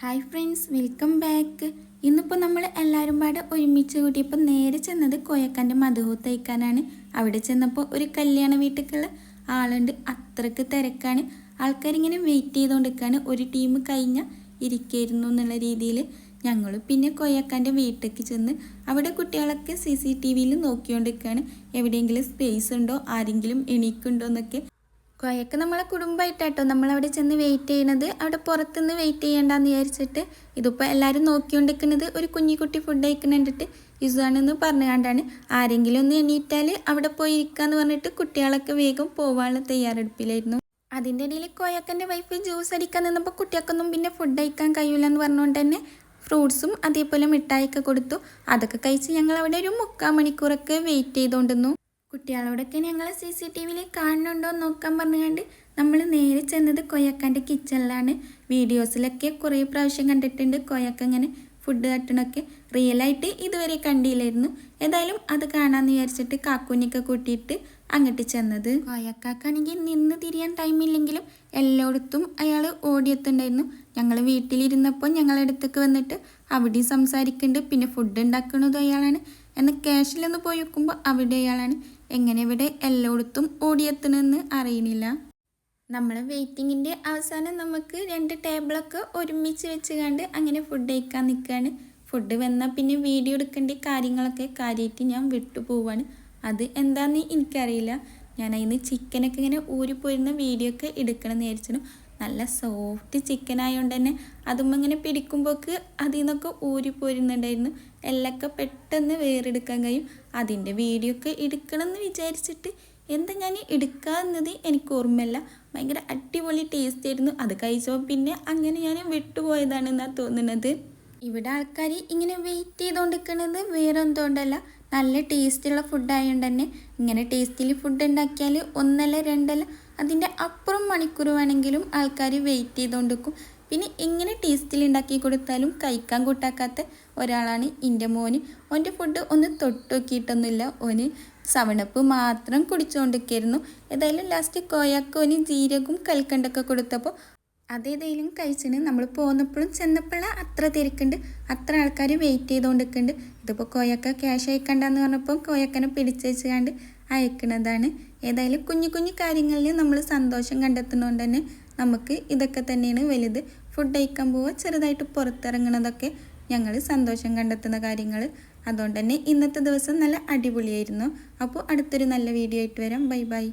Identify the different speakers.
Speaker 1: Hi friends, welcome back. ഇന്നിപ്പോൾ നമ്മൾ എല്ലാവരും പാടെ ഒരുമിച്ച് കൂട്ടിയപ്പോൾ നേരെ ചെന്നത് കോയക്കാൻ്റെ മധുഹൂത്ത് കഴിക്കാനാണ്. അവിടെ ചെന്നപ്പോൾ ഒരു കല്യാണ വീട്ടിലേക്കുള്ള ആളുണ്ട്. അത്രയ്ക്ക് തിരക്കാണ്. ആൾക്കാരിങ്ങനെ വെയിറ്റ് ചെയ്തുകൊണ്ടിരിക്കുകയാണ്. ഒരു ടീം കഴിഞ്ഞാൽ ഇരിക്കായിരുന്നു എന്നുള്ള രീതിയിൽ ഞങ്ങൾ പിന്നെ കോയക്കാൻ്റെ വീട്ടിലേക്ക് ചെന്ന് അവിടെ കുട്ടികളൊക്കെ CCTVയിൽ നോക്കിക്കൊണ്ടിരിക്കുകയാണ്. എവിടെയെങ്കിലും സ്പേസ് ഉണ്ടോ, ആരെങ്കിലും എണീക്കുണ്ടോ എന്നൊക്കെ. കോയക്ക് നമ്മളെ കുടുംബമായിട്ടാട്ടോ നമ്മളവിടെ ചെന്ന് വെയിറ്റ് ചെയ്യണത്. അവിടെ പുറത്തുനിന്ന് വെയിറ്റ് ചെയ്യേണ്ടെന്ന് വിചാരിച്ചിട്ട് ഇതിപ്പോൾ എല്ലാവരും നോക്കിക്കൊണ്ടിരിക്കുന്നത് ഒരു കുഞ്ഞിക്കുട്ടി ഫുഡ് കഴിക്കണിട്ട് ഇസുവാണെന്ന് പറഞ്ഞുകൊണ്ടാണ്. ആരെങ്കിലും ഒന്ന് എണീറ്റാൽ അവിടെ പോയി ഇരിക്കാന്ന് പറഞ്ഞിട്ട് കുട്ടികളൊക്കെ വേഗം പോകാനുള്ള തയ്യാറെടുപ്പിലായിരുന്നു. അതിൻ്റെ ഇടയിൽ കോയക്കൻ്റെ വൈഫ് ജ്യൂസ് അടിക്കാൻ നിന്നപ്പോൾ കുട്ടികൾക്കൊന്നും പിന്നെ ഫുഡ് കഴിക്കാൻ കഴിയില്ല എന്ന് പറഞ്ഞുകൊണ്ട് തന്നെ ഫ്രൂട്ട്സും അതേപോലെ മിഠായിയൊക്കെ കൊടുത്തു. അതൊക്കെ കഴിച്ച് ഞങ്ങൾ അവിടെ ഒരു 3/4 മണിക്കൂറൊക്കെ വെയിറ്റ് ചെയ്തുകൊണ്ടിരുന്നു. കുട്ടികളോടൊക്കെ ഞങ്ങൾ CCTVയിൽ കാണുന്നുണ്ടോ എന്ന് നോക്കാൻ പറഞ്ഞുകൊണ്ട് നമ്മൾ നേരെ ചെന്നത് കോയക്കാൻ്റെ കിച്ചണിലാണ്. വീഡിയോസിലൊക്കെ കുറേ പ്രാവശ്യം കണ്ടിട്ടുണ്ട് കോയക്ക ഇങ്ങനെ ഫുഡ് തട്ടണമൊക്കെ. റിയലായിട്ട് ഇതുവരെ കണ്ടില്ലായിരുന്നു. ഏതായാലും അത് കാണാമെന്ന് വിചാരിച്ചിട്ട് കാക്കൂനെയൊക്കെ കൂട്ടിയിട്ട് അങ്ങോട്ട് ചെന്നത്. കോയക്കാണെങ്കിൽ നിന്ന് തിരിയാൻ ടൈമില്ലെങ്കിലും എല്ലായിടത്തും അയാൾ ഓടിയെത്തുണ്ടായിരുന്നു. ഞങ്ങൾ വീട്ടിലിരുന്നപ്പോൾ ഞങ്ങളുടെ അടുത്തേക്ക് വന്നിട്ട് അവിടെയും സംസാരിക്കുന്നുണ്ട്. പിന്നെ ഫുഡ് ഉണ്ടാക്കുന്നതും അയാളാണ്. എന്നാൽ ക്യാഷിലൊന്ന് പോയി വെക്കുമ്പോൾ അവിടെ അയാളാണ്. എങ്ങനെ ഇവിടെ എല്ലായിടത്തും ഓടിയെത്തണമെന്ന് അറിയണില്ല. നമ്മൾ വെയിറ്റിങ്ങിൻ്റെ അവസാനം നമുക്ക് 2 ടേബിളൊക്കെ ഒരുമിച്ച് വെച്ച് കണ്ട് അങ്ങനെ ഫുഡ് കഴിക്കാൻ നിൽക്കുകയാണ്. ഫുഡ് വന്നാൽ പിന്നെ വീഡിയോ എടുക്കേണ്ട കാര്യങ്ങളൊക്കെ കാര്യമായിട്ട് ഞാൻ വിട്ടുപോവാണ്. അത് എന്താണെന്ന് എനിക്കറിയില്ല. ഞാൻ അതിന് ചിക്കനൊക്കെ ഇങ്ങനെ ഊരിപ്പോയിരുന്ന വീഡിയോ ഒക്കെ എടുക്കണമെന്ന് വിചാരിച്ചു. നല്ല സോഫ്റ്റ് ചിക്കൻ ആയതുകൊണ്ട് തന്നെ അതുമ്പോൾ ഇങ്ങനെ പിടിക്കുമ്പോൾക്ക് അതിൽ നിന്നൊക്കെ ഊരിപ്പോരുന്നുണ്ടായിരുന്നു. എല്ലൊക്കെ പെട്ടെന്ന് വേറെടുക്കാൻ കഴിയും. അതിൻ്റെ വീഡിയോ ഒക്കെ എടുക്കണമെന്ന് വിചാരിച്ചിട്ട് എന്താ ഞാൻ എടുക്കാമെന്നത് എനിക്ക് ഓർമ്മയില്ല. ഭയങ്കര അടിപൊളി ടേസ്റ്റ് ആയിരുന്നു. അത് കഴിച്ചപ്പോൾ പിന്നെ അങ്ങനെ ഞാൻ വിട്ടുപോയതാണെന്നാണ് തോന്നുന്നത്. ഇവിടെ ആൾക്കാർ ഇങ്ങനെ വെയിറ്റ് ചെയ്തുകൊണ്ടിരിക്കുന്നത് വേറെ എന്തുകൊണ്ടല്ല, നല്ല ടേസ്റ്റുള്ള ഫുഡായതുകൊണ്ട് തന്നെ. ഇങ്ങനെ ടേസ്റ്റിൽ ഫുഡ് ഉണ്ടാക്കിയാൽ 1 അല്ല 2 അല്ല അതിൻ്റെ അപ്പുറം മണിക്കൂർ വേണമെങ്കിലും ആൾക്കാർ വെയിറ്റ് ചെയ്തുകൊണ്ടിരിക്കും. പിന്നെ എങ്ങനെ ടേസ്റ്റിൽ ഉണ്ടാക്കി കൊടുത്താലും കഴിക്കാൻ കൂട്ടാക്കാത്ത ഒരാളാണ് എൻ്റെ മോന്. ഓൻ്റെ ഫുഡ് ഒന്ന് തൊട്ട് നോക്കിയിട്ടൊന്നുമില്ല. ഓന് 7up മാത്രം കുടിച്ചുകൊണ്ടിരിക്കുകയായിരുന്നു. ഏതായാലും ലാസ്റ്റ് കോയാക്കോന് ജീരകവും കൽക്കണ്ടൊക്കെ കൊടുത്തപ്പോൾ അതേതായാലും കഴിച്ചിന്. നമ്മൾ പോന്നപ്പോഴും ചെന്നപ്പോഴും അത്ര തിരക്കുണ്ട്, അത്ര ആൾക്കാർ വെയിറ്റ് ചെയ്തുകൊണ്ടിരിക്കുന്നുണ്ട്. ഇതിപ്പോൾ കോയക്ക ക്യാഷ് അയക്കണ്ടെന്ന് പറഞ്ഞപ്പോൾ കോയക്കനെ പിടിച്ചയച്ചുകൊണ്ട് അയക്കുന്നതാണ്. ഏതായാലും കുഞ്ഞു കുഞ്ഞു കാര്യങ്ങളിൽ നമ്മൾ സന്തോഷം കണ്ടെത്തുന്നതുകൊണ്ട് തന്നെ നമുക്ക് ഇതൊക്കെ തന്നെയാണ് വലുത്. ഫുഡ് കഴിക്കാൻ പോവുക, ചെറുതായിട്ട് പുറത്തിറങ്ങുന്നതൊക്കെ ഞങ്ങൾ സന്തോഷം കണ്ടെത്തുന്ന കാര്യങ്ങൾ. അതുകൊണ്ട് തന്നെ ഇന്നത്തെ ദിവസം നല്ല അടിപൊളിയായിരുന്നു. അപ്പോൾ അടുത്തൊരു നല്ല വീഡിയോ ആയിട്ട് വരാം. Bye bye.